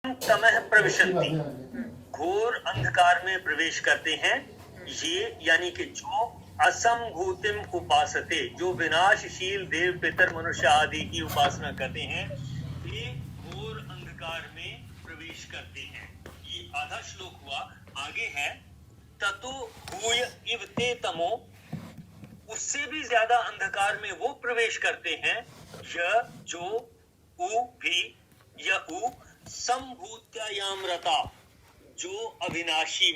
तमः प्रविशन्ति, घोर अंधकार में प्रवेश करते हैं। ये यानी कि जो असंभूतिम उपासते, जो विनाशशील देव पितर मनुष्य आदि की उपासना करते हैं, वे घोर अंधकार में प्रवेश करते हैं। ये आधा श्लोक हुआ। आगे है ततो भूय इव ते तमो, उससे भी ज्यादा अंधकार में वो प्रवेश करते हैं। य जो उ भी य उ संभूत्यायाम रता, जो अविनाशी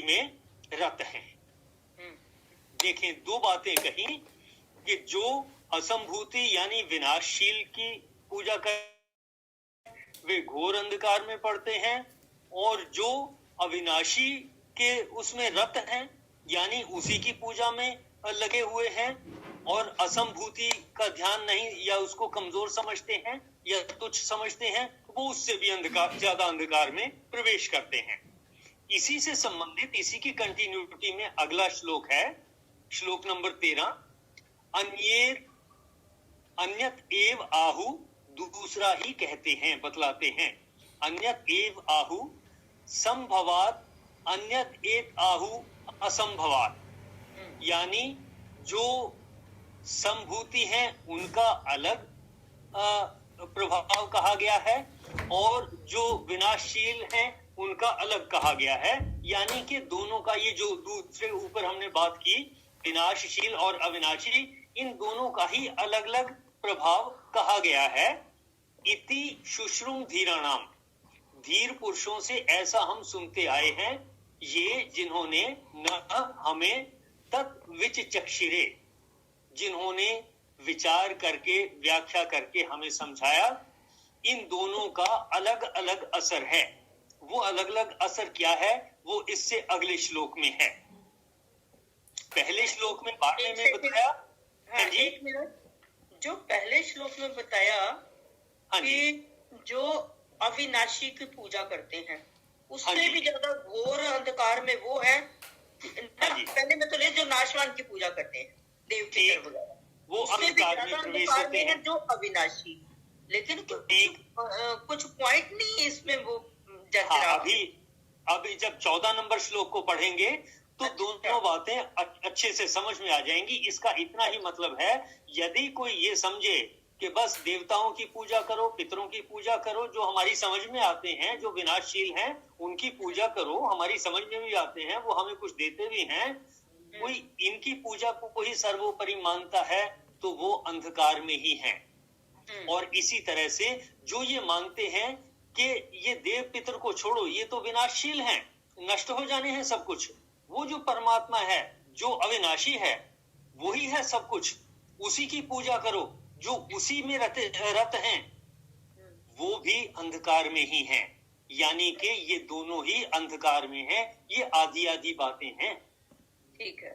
में रत हैं। देखें, दो बातें कही कि जो असंभूति यानी विनाशशील की पूजा कर वे घोर अंधकार में पड़ते हैं, और जो अविनाशी के उसमें रत हैं यानी उसी की पूजा में लगे हुए हैं और असंभूति का ध्यान नहीं या उसको कमजोर समझते हैं या तुच्छ समझते हैं, वो उससे भी ज्यादा अंधकार में प्रवेश करते हैं। इसी से संबंधित, इसी की कंटिन्यूटी में अगला श्लोक है, श्लोक नंबर 13। अन्यत एव आहु, दूसरा ही कहते हैं, बतलाते हैं। अन्यत एव आहु संभवात, अन्यत एक आहु असंभवात, यानी जो संभूति है उनका अलग प्रभाव कहा गया है और जो विनाशशील है उनका अलग कहा गया है। यानी कि दोनों का, ये जो दूसरे ऊपर हमने बात की, विनाशशील और अविनाशी, इन दोनों का ही अलग अलग प्रभाव कहा गया है। इति शुश्रुम धीराणाम, धीर पुरुषों से ऐसा हम सुनते आए हैं, ये जिन्होंने न हमें तत्विचक्षिरे, जिन्होंने विचार करके व्याख्या करके हमें समझाया। इन दोनों का अलग अलग असर है। वो अलग अलग असर क्या है वो इससे अगले श्लोक में है। पहले श्लोक में बारे में बताया। हाँ, एक मिनट, जो पहले श्लोक में बताया कि जो अविनाशी की पूजा करते हैं उससे भी ज्यादा घोर अंधकार में वो है। पहले में तो ले जो नाशवान की पूजा करते हैं, देव की वगैरह, वो अंधकार में प्रवेश करते हैं जो अविनाशी। लेकिन कुछ पॉइंट नहीं इसमें वो अभी जब 14 नंबर श्लोक को पढ़ेंगे तो दोनों बातें अच्छे से समझ में आ जाएंगी। इसका इतना ही मतलब है, यदि कोई ये समझे कि बस देवताओं की पूजा करो, पितरों की पूजा करो, जो हमारी समझ में आते हैं, जो विनाशशील हैं, उनकी पूजा करो, हमारी समझ में भी आते हैं, वो हमें कुछ देते भी हैं, कोई इनकी पूजा को ही सर्वोपरि मानता है तो वो अंधकार में ही है। और इसी तरह से जो ये मानते हैं कि ये देव पितर को छोड़ो, ये तो विनाशशील हैं, नष्ट हो जाने हैं सब कुछ, वो जो परमात्मा है जो अविनाशी है वही है सब कुछ, उसी की पूजा करो, जो उसी में रत हैं, वो भी अंधकार में ही हैं। यानी कि ये दोनों ही अंधकार में हैं। ये आदि आदि बातें हैं। ठीक है,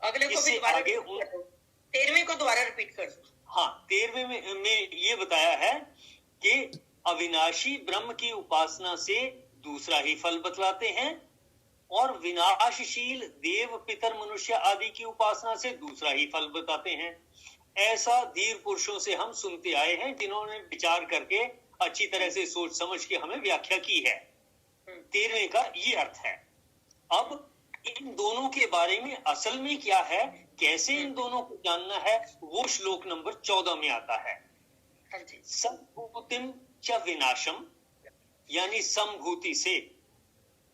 अगले को भी दोबारा, 13वें को दोबारा रिपीट कर दो। हाँ, 13वें में ये बताया है कि अविनाशी ब्रह्म की उपासना से दूसरा ही फल बतलाते हैं और विनाशशील देव पितर मनुष्य आदि की उपासना से दूसरा ही फल बताते हैं। ऐसा धीर पुरुषों से हम सुनते आए हैं, जिन्होंने विचार करके अच्छी तरह से सोच समझ के हमें व्याख्या की है। 13वें का ये अर्थ है। अब इन दोनों के बारे में असल में क्या है, कैसे इन दोनों को जानना है, वो श्लोक नंबर 14 में आता है। संभूतिम च विनाशम, यानी संभूति से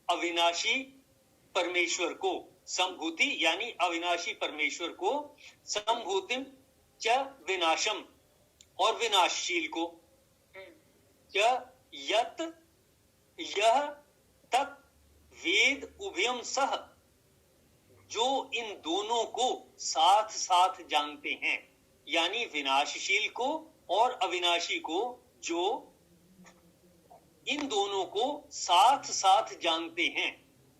अविनाशी परमेश्वर को, संभूति यानी अविनाशी परमेश्वर को, संभूतिम च विनाशम और विनाशशील को, च यत यह तत् वेद उभयम सह, जो इन दोनों को साथ साथ जानते हैं, यानी विनाशशील को और अविनाशी को, जो इन दोनों को साथ साथ जानते हैं।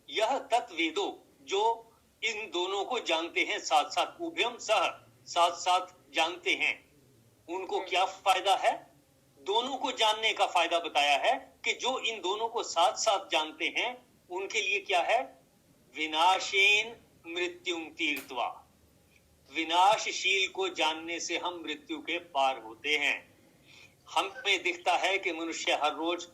यह तत्वेदो, जो इन दोनों को जानते हैं साथ साथ, उभयम सह, साथ साथ जानते हैं। उनको क्या फायदा है? दोनों को जानने का फायदा बताया है कि जो इन दोनों को साथ साथ जानते हैं उनके लिए क्या है? विनाशेन मृत्युम तीर्थवा, विनाशशील को जानने से हम मृत्यु के पार होते हैं। हमें दिखता है कि मनुष्य हर रोज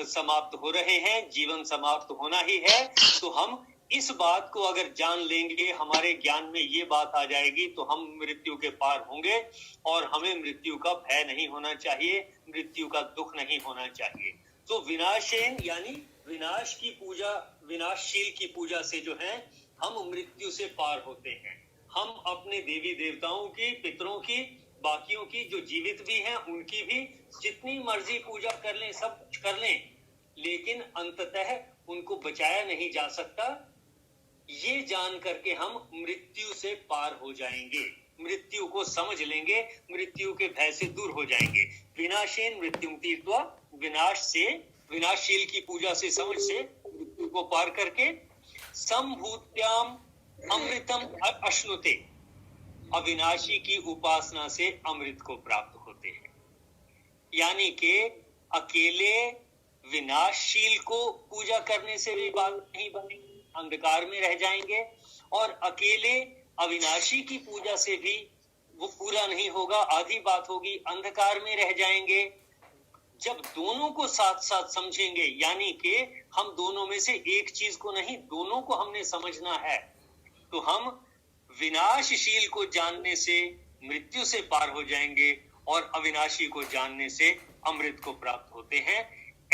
समाप्त हो रहे हैं, जीवन समाप्त होना ही है। तो हम इस बात को अगर जान लेंगे, हमारे ज्ञान में ये बात आ जाएगी, तो हम मृत्यु के पार होंगे और हमें मृत्यु का भय नहीं होना चाहिए, मृत्यु का दुख नहीं होना चाहिए। तो विनाशेन यानी विनाश की पूजा, विनाशशील की पूजा से जो है हम मृत्यु से पार होते हैं। हम अपने देवी देवताओं की, पितरों की, बाकियों की जो जीवित भी हैं उनकी भी जितनी मर्जी पूजा कर लें, सब कुछ कर लें, लेकिन अंततः उनको बचाया नहीं जा सकता। ये जान करके हम मृत्यु से पार हो जाएंगे, मृत्यु को समझ लेंगे, मृत्यु के भय से दूर हो जाएंगे। विनाशेन मृत्युम तीर्थवा, विनाश से, विनाशशील की पूजा से, समझ से मृत्यु को पार करके संभूत्याम अमृतम अश्नुते, अविनाशी की उपासना से अमृत को प्राप्त होते हैं। यानी कि अकेले विनाशशील को पूजा करने से भी बात नहीं बनेगी, अंधकार में रह जाएंगे, और अकेले अविनाशी की पूजा से भी वो पूरा नहीं होगा, आधी बात होगी, अंधकार में रह जाएंगे। जब दोनों को साथ साथ समझेंगे, यानी कि हम दोनों में से एक चीज को नहीं, दोनों को हमने समझना है, तो हम विनाशशील को जानने से मृत्यु से पार हो जाएंगे और अविनाशी को जानने से अमृत को प्राप्त होते हैं।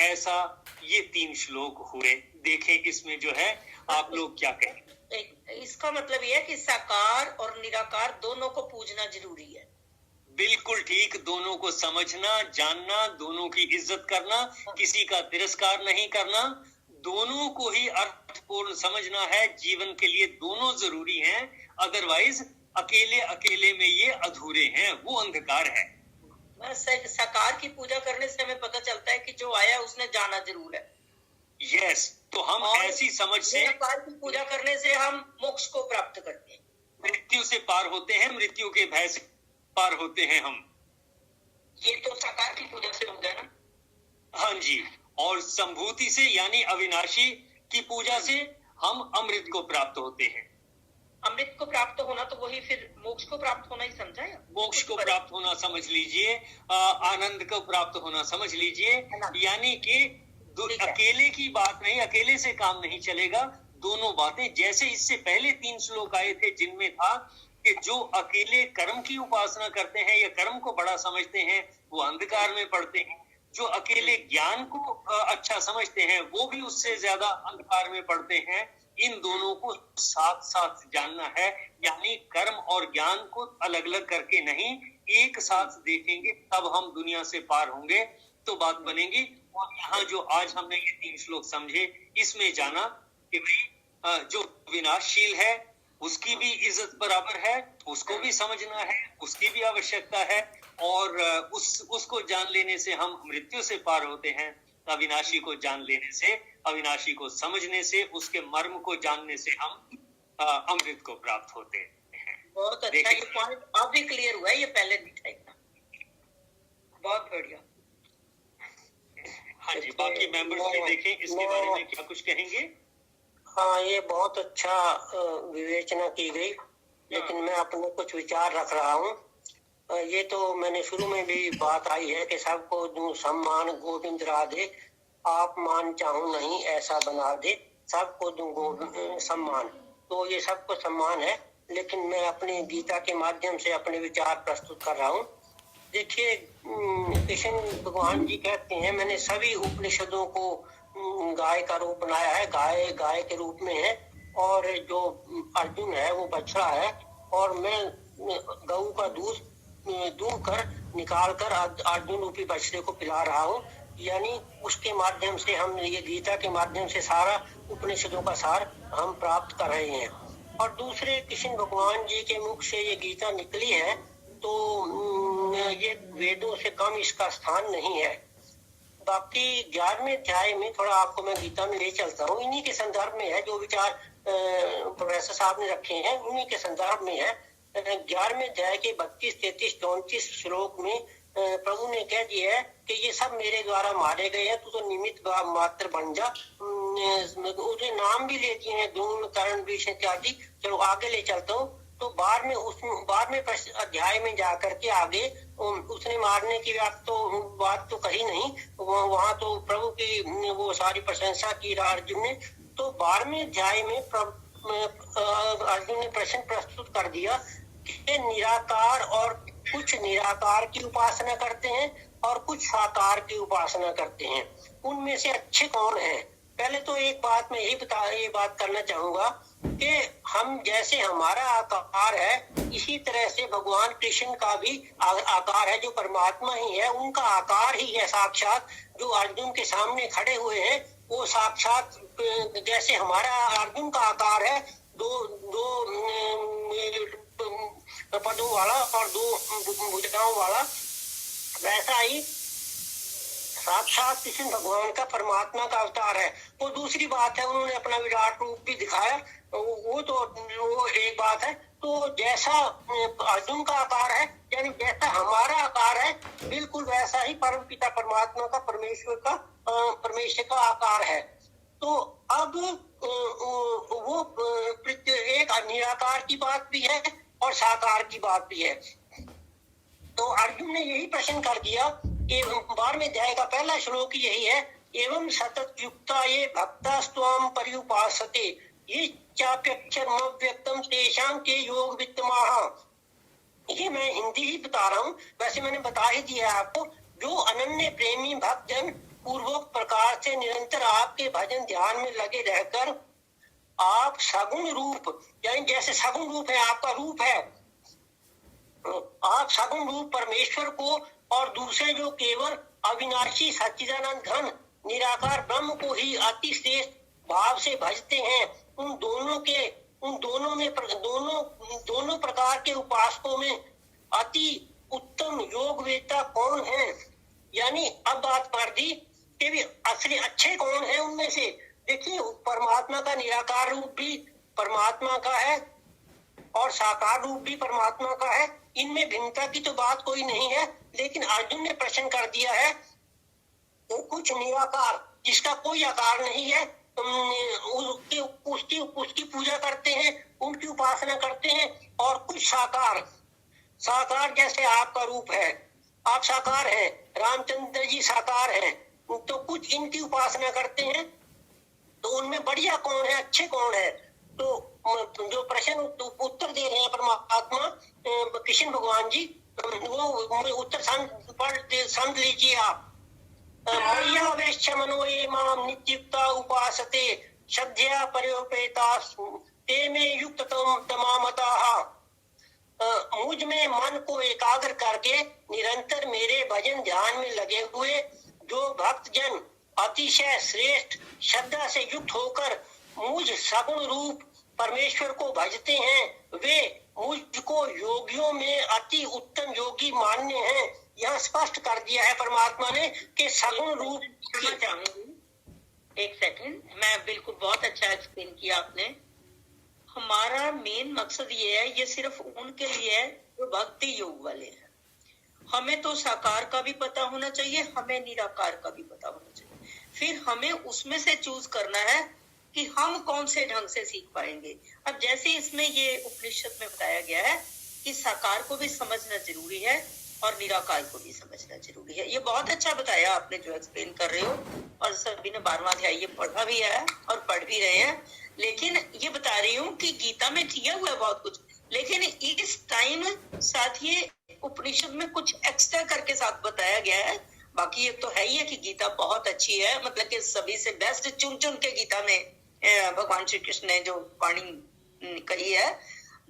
ऐसा ये 3 श्लोक हुए। देखें इसमें जो है आप लोग क्या कहें। इसका मतलब यह है कि साकार और निराकार दोनों को पूजना जरूरी है। बिल्कुल ठीक, दोनों को समझना, जानना, दोनों की इज्जत करना, किसी का तिरस्कार नहीं करना, दोनों को ही अर्थपूर्ण समझना है। जीवन के लिए दोनों जरूरी हैं, अदरवाइज अकेले अकेले में ये अधूरे हैं, वो अंधकार है। साकार की पूजा करने से हमें पता चलता है कि जो आया उसने जाना जरूर है। यस, तो हम ऐसी समझ से साकार की पूजा करने से हम मोक्ष को प्राप्त करते हैं, मृत्यु से पार होते हैं, मृत्यु के भय से पार होते हैं हम। ये तो साकार की पूजा से हो गया ना। हाँ जी, और संभूति से यानी अविनाशी की पूजा से हम अमृत को प्राप्त होते हैं। अमृत को प्राप्त होना तो वही फिर मोक्ष को प्राप्त होना ही समझा है। मोक्ष को प्राप्त होना समझ लीजिए, आनंद को प्राप्त होना समझ लीजिए। यानी कि अकेले की बात नहीं, अकेले से काम नहीं चलेगा, दोनों बातें। जैसे इससे पहले 3 श्लोक आए थे जिनमें था कि जो अकेले कर्म की उपासना करते हैं या कर्म को बड़ा समझते हैं वो अंधकार में पड़ते हैं, जो अकेले ज्ञान को अच्छा समझते हैं वो भी उससे ज्यादा अंधकार में पड़ते हैं। इन दोनों को साथ साथ जानना है, यानी कर्म और ज्ञान को अलग अलग करके नहीं, एक साथ देखेंगे तब हम दुनिया से पार होंगे, तो बात बनेगी। और यहाँ जो आज हमने ये 3 श्लोक समझे, इसमें जाना कि भाई जो विनाशशील है उसकी भी इज्जत बराबर है, उसको भी समझना है, उसकी भी आवश्यकता है, और उसको जान लेने से हम मृत्यु से पार होते हैं। अविनाशी को जान लेने से, अविनाशी को समझने से, उसके मर्म को जानने से हम अमृत को प्राप्त होते हैं। बहुत अच्छा, ये पॉइंट अब भी क्लियर हुआ है, ये पहले नहीं था। बहुत बढ़िया। हाँ जी, बाकी मेंबर्स भी देखें इसके बारे में क्या कुछ कहेंगे। हाँ, ये बहुत अच्छा विवेचना की गई, लेकिन मैं अपने कुछ विचार रख रहा हूँ। ये तो मैंने शुरू में भी बात आई है कि सबको दूं सम्मान गोविंद राधे, आप मान चाहूं नहीं ऐसा बना दे, सबको दूं सम्मान। तो ये सबको सम्मान है, लेकिन मैं अपनी गीता के माध्यम से अपने विचार प्रस्तुत कर रहा हूँ। देखिए, कृष्ण भगवान जी कहते हैं, मैंने सभी उपनिषदों को गाय का रूप बनाया है, गाय गाय के रूप में है, और जो अर्जुन है वो बछड़ा है, और मैं गऊ का दूध दूह कर निकाल कर अर्जुन रूपी बछड़े को पिला रहा हूँ। यानी उसके माध्यम से हम ये गीता के माध्यम से सारा उपनिषदों का सार हम प्राप्त कर रहे हैं। और दूसरे कृष्ण भगवान जी के मुख से ये गीता निकली है, तो ये वेदों से कम इसका स्थान नहीं है। बाकी 11वें अध्याय में थोड़ा आपको मैं गीता में ले चलता हूँ, इन्हीं के संदर्भ में है, जो विचार प्रोफेसर साहब ने रखे हैं उन्हीं के संदर्भ में है। 11वें अध्याय के 32, 33, 34 श्लोक में प्रभु ने कह दिया है कि ये सब मेरे द्वारा मारे गए हैं, तू तो निमित्त मात्र बन जा। उसने नाम भी ले दिए हैं, धूम, करण, विष इत्यादि। चलो आगे ले चलता हूँ। तो 12वें अध्याय में जाकर के आगे उसने मारने की बात तो कही नहीं, वहां तो प्रभु की वो सारी प्रशंसा की अर्जुन ने। तो 12वें अध्याय में अर्जुन ने प्रश्न प्रस्तुत कर दिया कि निराकार और कुछ निराकार की उपासना करते हैं और कुछ साकार की उपासना करते हैं, उनमें से अच्छे कौन हैं? पहले तो एक बात मैं ये बात करना चाहूंगा कि हम जैसे हमारा आकार है इसी तरह से भगवान कृष्ण का भी आकार है, जो परमात्मा ही है, उनका आकार ही है साक्षात। जो अर्जुन के सामने खड़े हुए हैं वो साक्षात जैसे हमारा अर्जुन का आकार है, दो पदों वाला और दो भुजाओं वाला, वैसा ही साक्षात कृष्ण भगवान का परमात्मा का अवतार है। वो दूसरी बात है, उन्होंने अपना विराट रूप भी दिखाया, वो एक बात है। तो जैसा अर्जुन का आकार है, यानी जैसा हमारा आकार है, बिल्कुल वैसा ही परम पिता परमात्मा का परमेश्वर का आकार है। तो अब वो एक निराकार की बात भी है और साकार की बात भी है। तो अर्जुन ने यही प्रश्न कर दिया कि 12वें अध्याय का पहला श्लोक यही है, एवं सतत युक्ता ये भक्ता स्वाम पर्युपासते ये चाप्यक्षरमव्यक्तम तेषां के योग वित्तमाः। ये मैं हिंदी ही बता रहा हूँ, वैसे मैंने बता ही दिया आपको। जो अनन्य प्रेमी भक्तजन पूर्वोक्त प्रकार से निरंतर आपके भजन ध्यान में लगे रहकर आप सगुण रूप, यानी जैसे सगुण रूप है, आपका रूप है, आप सगुण रूप परमेश्वर को और दूसरे जो केवल अविनाशी सच्चिदानंद घन निराकार ब्रह्म को ही अति श्रेष्ठ भाव से भजते हैं, उन दोनों प्रकार के उपासकों में अति उत्तम योग वेता कौन है? यानी अब बात कर दी कि भी असली अच्छे कौन है उनमें से। देखिए, परमात्मा का निराकार रूप भी परमात्मा का है और साकार रूप भी परमात्मा का है, इनमें भिन्नता की तो बात कोई नहीं है। लेकिन अर्जुन ने प्रश्न कर दिया है तो कुछ निराकार जिसका कोई आकार नहीं है उसकी पूजा करते हैं, उनकी उपासना करते हैं, और कुछ साकार जैसे आपका रूप है, आप साकार हैं, रामचंद्र जी साकार हैं, तो कुछ इनकी उपासना करते हैं। तो उनमें बढ़िया कौन है, अच्छे कौन है? तो जो प्रश्न उत्तर दे रहे हैं परमात्मा कृष्ण भगवान जी, वो उत्तर समझ लीजिए आप। मय्या वेश्य मनो ये माम नित्युक्ता उपासते श्रद्धया पर्योपेता ते में युक्त तमामताः। मुझ में मन को एकाग्र करके निरंतर मेरे भजन ध्यान में लगे हुए जो भक्त जन अतिशय श्रेष्ठ श्रद्धा से युक्त होकर मुझ सगुण रूप परमेश्वर को भजते हैं, वे मुझको योगियों में अति उत्तम योगी मान्य हैं। यह स्पष्ट कर दिया है परमात्मा ने कि सगुण रूप। एक सेकंड, मैं बिल्कुल बहुत अच्छा एक्सप्लेन किया आपने। हमारा मेन मकसद ये है, ये सिर्फ उनके लिए है जो भक्ति योग वाले हैं। हमें तो साकार का भी पता होना चाहिए, हमें निराकार का भी पता होना चाहिए, फिर हमें उसमें से चूज करना है कि हम कौन से ढंग से सीख पाएंगे। अब जैसे इसमें ये उपनिषद में बताया गया है कि साकार को भी समझना जरूरी है और निराकार को भी समझना जरूरी है। ये बहुत अच्छा बताया आपने जो एक्सप्लेन कर रहे हो, और सभी ने 12वां अध्याय ये पढ़ा भी है और पढ़ भी रहे हैं। लेकिन ये बता रही हूँ कि गीता में किया हुआ है बहुत कुछ, लेकिन इस टाइम साथ ये उपनिषद में कुछ एक्स्ट्रा करके साथ बताया गया है। बाकी ये तो है ही है कि गीता बहुत अच्छी है, मतलब कि सभी से बेस्ट चुन चुन के गीता में भगवान श्री कृष्ण ने जो वाणी कही है।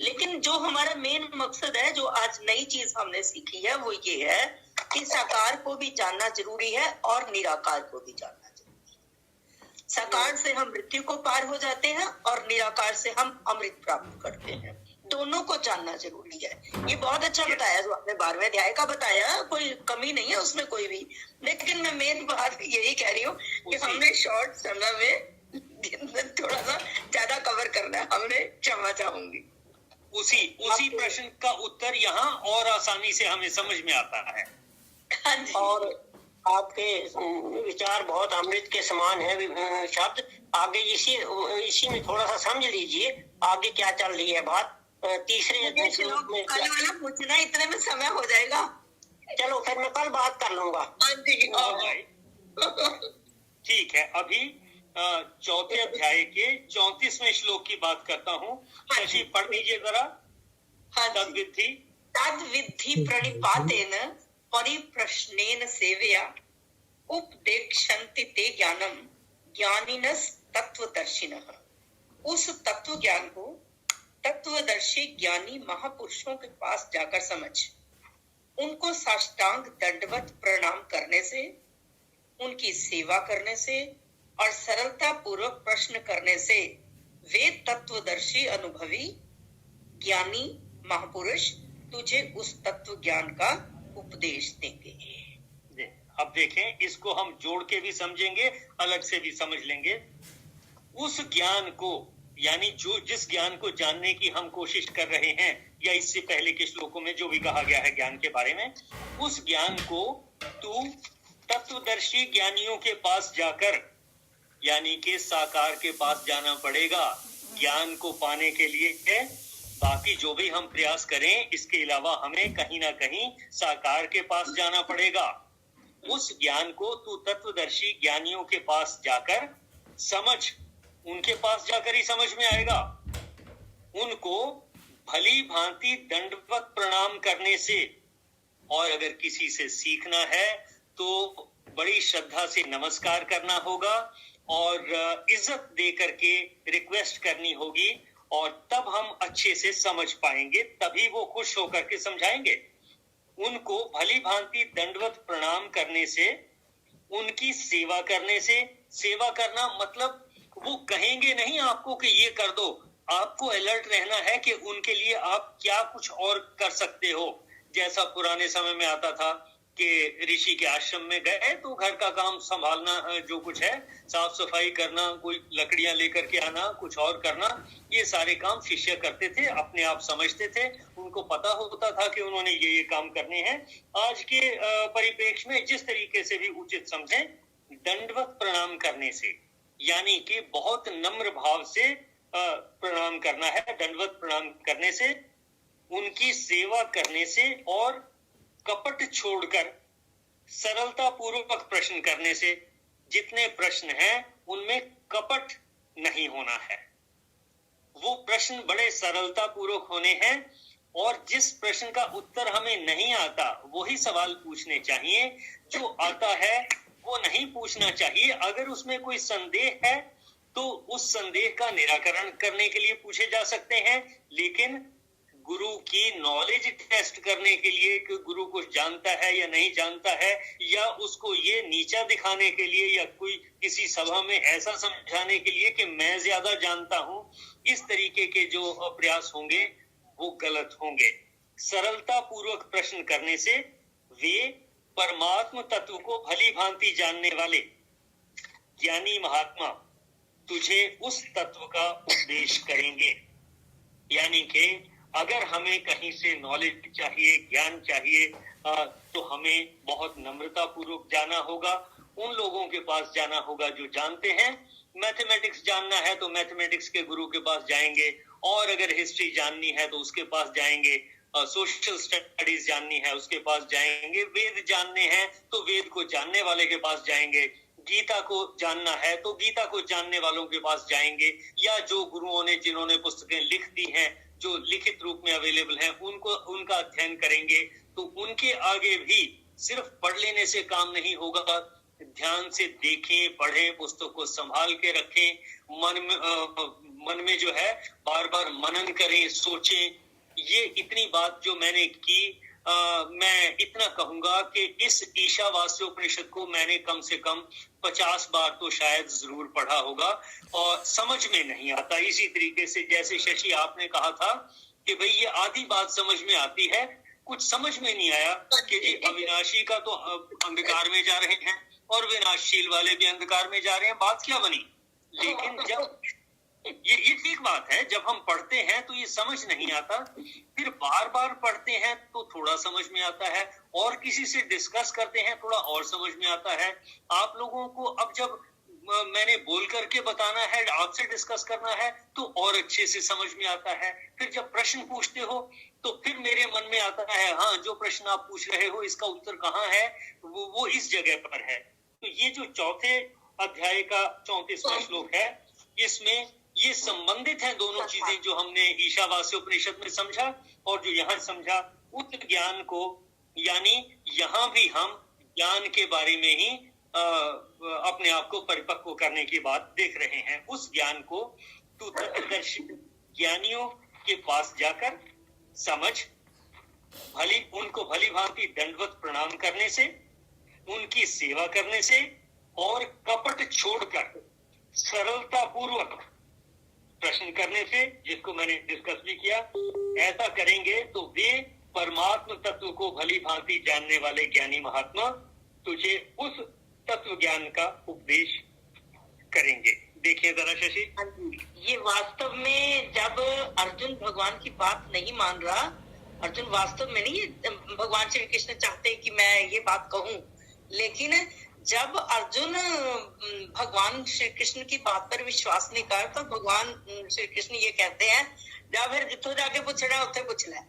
लेकिन जो हमारा मेन मकसद है, जो आज नई चीज हमने सीखी है, वो ये है कि साकार को भी जानना जरूरी है और निराकार को भी जानना जरूरी है। साकार से हम मृत्यु को पार हो जाते हैं और निराकार से हम अमृत प्राप्त करते हैं। दोनों को जानना जरूरी है। ये बहुत अच्छा बताया जो आपने 12वें अध्याय का बताया, कोई कमी नहीं है उसमें कोई भी। लेकिन मैं मेन बात यही कह रही हूँ कि हमने शॉर्ट समय में थोड़ा सा ज्यादा कवर करना है, हमने क्षमा चाहूंगी। उसी प्रश्न का उत्तर यहाँ और आसानी से हमें समझ में आता है। हाँ जी। और आपके विचार बहुत अमृत के समान है शब्द। आगे इसी में थोड़ा सा समझ लीजिए आगे क्या चल रही है बात। तीसरे श्लोक में कल वाला पूछना, इतने में समय हो जाएगा। चलो फिर मैं कल बात कर लूंगा। ठीक है, अभी चौथे अध्याय के 34वें श्लोक की बात करता हूँ। शशि पढ़ दीजिए जरा। तद्विद्धि प्रणिपातेन परिप्रश्नेन सेवया उपदेक्षन्ति ते ज्ञानम ज्ञानिनस् तत्वदर्शिनः। उस तत्व ज्ञान को तत्वदर्शी ज्ञानी महापुरुषों के पास जाकर समझ, उनको साष्टांग दंडवत प्रणाम करने से, उनकी सेवा करने से और सरलता पूर्वक प्रश्न करने से वे तत्वदर्शी अनुभवी ज्ञानी महापुरुष तुझे उस तत्व ज्ञान का उपदेश देंगे। अब देखें, इसको हम जोड़ के भी समझेंगे, अलग से भी समझ लेंगे। उस ज्ञान को, यानी जो जिस ज्ञान को जानने की हम कोशिश कर रहे हैं, या इससे पहले के श्लोकों में जो भी कहा गया है ज्ञान के बारे में, उस ज्ञान को तू तत्वदर्शी ज्ञानियों के पास जाकर, यानी कि साकार के पास जाना पड़ेगा ज्ञान को पाने के लिए। बाकी जो भी हम प्रयास करें, इसके अलावा हमें कहीं ना कहीं साकार के पास जाना पड़ेगा। उस ज्ञान को तू तत्वदर्शी ज्ञानियों के पास जाकर समझ, उनके पास जाकर ही समझ में आएगा। उनको भली भांति दंडवत प्रणाम करने से, और अगर किसी से सीखना है तो बड़ी श्रद्धा से नमस्कार करना होगा और इज्जत दे करके रिक्वेस्ट करनी होगी, और तब हम अच्छे से समझ पाएंगे, तभी वो खुश होकर के समझाएंगे। उनको भली भांति दंडवत प्रणाम करने से, उनकी सेवा करने से, सेवा करना मतलब वो कहेंगे नहीं आपको कि ये कर दो, आपको अलर्ट रहना है कि उनके लिए आप क्या कुछ और कर सकते हो। जैसा पुराने समय में आता था कि ऋषि के आश्रम में गए तो घर का काम संभालना, जो कुछ है साफ सफाई करना, कोई लकड़ियां लेकर के आना, कुछ और करना, ये सारे काम शिष्य करते थे, अपने आप समझते थे, उनको पता होता था कि उन्होंने ये काम करने हैं। आज के परिप्रेक्ष्य में जिस तरीके से भी उचित समझें, दंडवत प्रणाम करने से, यानी कि बहुत नम्र भाव से प्रणाम करना है। दंडवत प्रणाम करने से, उनकी सेवा करने से और कपट छोड़कर सरलता पूर्वक प्रश्न करने से। जितने प्रश्न हैं उनमें कपट नहीं होना है, वो प्रश्न बड़े सरलता पूर्वक होने हैं, और जिस प्रश्न का उत्तर हमें नहीं आता वही सवाल पूछने चाहिए, जो आता है वो नहीं पूछना चाहिए। अगर उसमें कोई संदेह है तो उस संदेह का निराकरण करने के लिए पूछे जा सकते हैं, लेकिन गुरु की नॉलेज टेस्ट करने के लिए कि गुरु कुछ जानता है या नहीं जानता है, या उसको ये नीचा दिखाने के लिए, या कोई किसी सभा में ऐसा समझाने के लिए कि मैं ज्यादा जानता हूं, इस तरीके के जो प्रयास होंगे वो गलत होंगे। सरलता पूर्वक प्रश्न करने से वे परमात्म तत्व को भली भांति जानने वाले ज्ञानी महात्मा तुझे उस तत्व का उपदेश करेंगे। यानी कि अगर हमें कहीं से नॉलेज चाहिए, ज्ञान चाहिए, तो हमें बहुत नम्रता पूर्वक जाना होगा, उन लोगों के पास जाना होगा जो जानते हैं। मैथमेटिक्स जानना है तो मैथमेटिक्स के गुरु के पास जाएंगे, और अगर हिस्ट्री जाननी है तो उसके पास जाएंगे, सोशल स्टडीज जाननी है उसके पास जाएंगे, वेद जानने हैं तो वेद को जानने वाले के पास जाएंगे, गीता को जानना है तो गीता को जानने वालों के पास जाएंगे, या जो गुरुओं ने, जिन्होंने पुस्तकें लिख दी हैं, जो लिखित रूप में अवेलेबल हैं, उनका अध्ययन करेंगे। तो उनके आगे भी सिर्फ पढ़ लेने से काम नहीं होगा, ध्यान से देखें, पढ़ें, पुस्तक को संभाल के रखें, मन में जो है बार बार मनन करें, सोचें। ये इतनी बात जो मैंने की, मैं इतना कहूंगा कि इस ईशावास्योपनिषद को मैंने कम से कम 50 बार तो शायद जरूर पढ़ा होगा, और समझ में नहीं आता। इसी तरीके से जैसे शशि आपने कहा था कि भाई ये आधी बात समझ में आती है, कुछ समझ में नहीं आया कि जी अविनाशी का तो अंधकार में जा रहे हैं और विनाशशील वाले भी अंधकार में जा रहे हैं, बात क्या बनी। लेकिन जब ये ठीक बात है, जब हम पढ़ते हैं तो ये समझ नहीं आता, फिर बार बार पढ़ते हैं तो थोड़ा समझ में आता है, और किसी से डिस्कस करते हैं थोड़ा और समझ में आता है। आप लोगों को अब जब मैंने बोल करके बताना है, आपसे डिस्कस करना है, तो और अच्छे से समझ में आता है। फिर जब प्रश्न पूछते हो तो फिर मेरे मन में आता है, हाँ जो प्रश्न आप पूछ रहे हो इसका उत्तर कहाँ है, वो इस जगह पर है। तो ये जो चौथे अध्याय का 34वां श्लोक है, इसमें ये संबंधित है दोनों चीजें जो हमने ईशावास्य उपनिषद में समझा और जो यहाँ समझा। उस ज्ञान को, यानी यहाँ भी हम ज्ञान के बारे में ही अपने आप को परिपक्व करने की बात देख रहे हैं। उस ज्ञान को तू तत्वदर्शी ज्ञानियों के पास जाकर समझ, उनको भली भांति दंडवत प्रणाम करने से, उनकी सेवा करने से और कपट छोड़कर सरलता पूर्वक प्रश्न करने से, जिसको मैंने डिस्कस भी किया, ऐसा करेंगे तो वे परमात्म तत्व को भली भांति जानने वाले ज्ञानी महात्मा तुझे उस तत्व ज्ञान का उपदेश करेंगे। देखिए जरा शशि, ये वास्तव में जब अर्जुन भगवान की बात नहीं मान रहा, अर्जुन वास्तव में नहीं, भगवान श्री कृष्ण चाहते हैं कि मैं ये बात कहूं, लेकिन जब अर्जुन भगवान श्री कृष्ण की बात पर विश्वास नहीं कर, तो भगवान श्री कृष्ण ये कहते हैं, जा फिर जितो जाके पूछना उत्थे पूछ ले।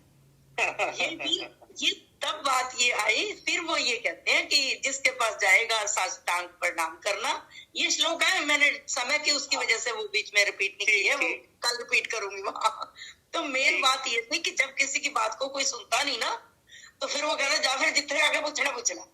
ये तब बात ये आई, फिर वो ये कहते हैं कि जिसके पास जाएगा साष्टांग प्रणाम करना। ये श्लोक है, मैंने समय की उसकी वजह से वो बीच में रिपीट नहीं की है, वो कल रिपीट करूंगी वहां। तो मेन बात ये थी कि जब किसी की बात को कोई सुनता नहीं ना, तो फिर वो कह रहे जा फिर जितने आगे पूछना पूछना,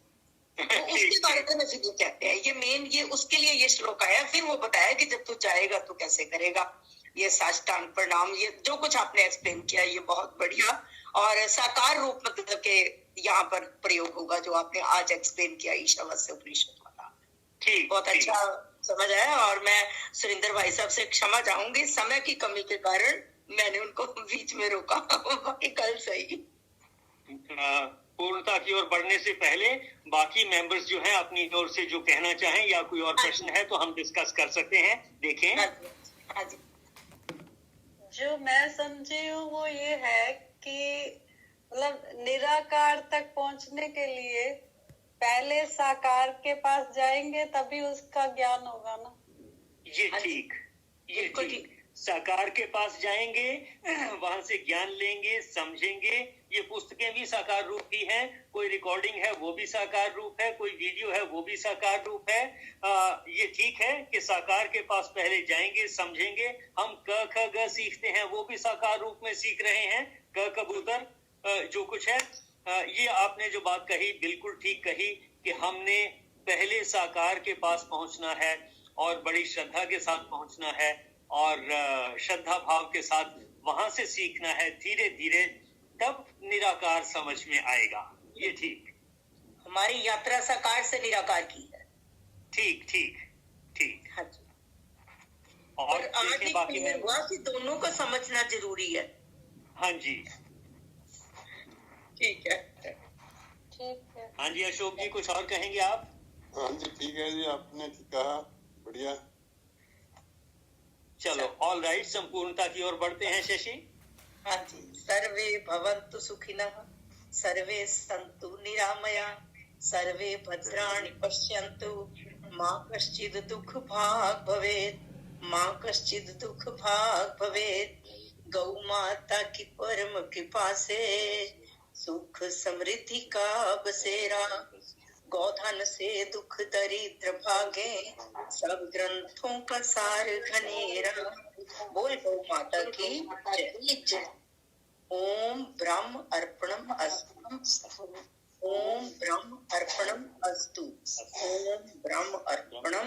तो उसके बारे में फिर कहते हैं, ये मेन ये उसके लिए ये श्लोक आया। फिर वो बताया कि जब तू जाएगा तो कैसे करेगा, ये साष्टांग प्रणाम, ये जो कुछ आपने एक्सप्लेन किया ये बहुत बढ़िया और साकार रूप मतलब के यहाँ पर प्रयोग होगा जो आपने आज एक्सप्लेन किया ईशावास्य उपनिषद वाला। ठीक, बहुत अच्छा समझ आया। और मैं सुरेंद्र भाई साहब से क्षमा चाहूंगी, समय की कमी के कारण मैंने उनको बीच में रोका। बाकी कल सही। पूर्णता की ओर बढ़ने से पहले बाकी मेंबर्स जो हैं अपनी ओर से जो कहना चाहें या कोई और प्रश्न है तो हम डिस्कस कर सकते हैं। देखें, हाँ जी। जो मैं समझी हूँ वो ये है कि मतलब निराकार तक पहुंचने के लिए पहले साकार के पास जाएंगे तभी उसका ज्ञान होगा ना। ये ठीक, ये ठीक। साकार के पास जाएंगे, वहां से ज्ञान लेंगे, समझेंगे। ये पुस्तकें भी साकार रूप की हैं, कोई रिकॉर्डिंग है वो भी साकार रूप है, कोई वीडियो है वो भी साकार रूप है। ये ठीक है कि साकार के पास पहले जाएंगे, समझेंगे। हम क ख ग सीखते हैं वो भी साकार रूप में सीख रहे हैं, क कबूतर जो कुछ है। ये आपने जो बात कही बिल्कुल ठीक कही कि हमने पहले साकार के पास पहुंचना है और बड़ी श्रद्धा के साथ पहुंचना है और श्रद्धा भाव के साथ वहां से सीखना है धीरे धीरे, तब निराकार समझ में आएगा। ये ठीक, हमारी यात्रा साकार से निराकार की है। ठीक ठीक ठीक। हाँ जी। और आगे बाकी में हुआ कि दोनों को समझना जरूरी है। हाँ जी, ठीक है, ठीक है। हाँ जी अशोक जी कुछ और कहेंगे आप? हाँ जी ठीक है जी, आपने ठीक कहा, बढ़िया। चलो ऑल राइट, संपूर्णता की ओर बढ़ते हैं शशि। हाँ जी। सर्वे भवन्तु सुखिनः, सर्वे सन्तु निरामया, सर्वे भद्राणि पश्यन्तु, मां कश्चित् दुःख भाग् भवेत्, मां कश्चित् दुःख भाग् भवेत्। गौ माता की परम कृपा से सुख समृद्धि का बसेरा, गोधन से दुख दरिद्र भागे, सब ग्रंथों का सार घनेरा। बोल गौ माता की जय। ओम ब्रह्म अर्पणम अस्तु। ओम ब्रह्म अर्पणम अस्तु। ओम ब्रह्म अर्पणम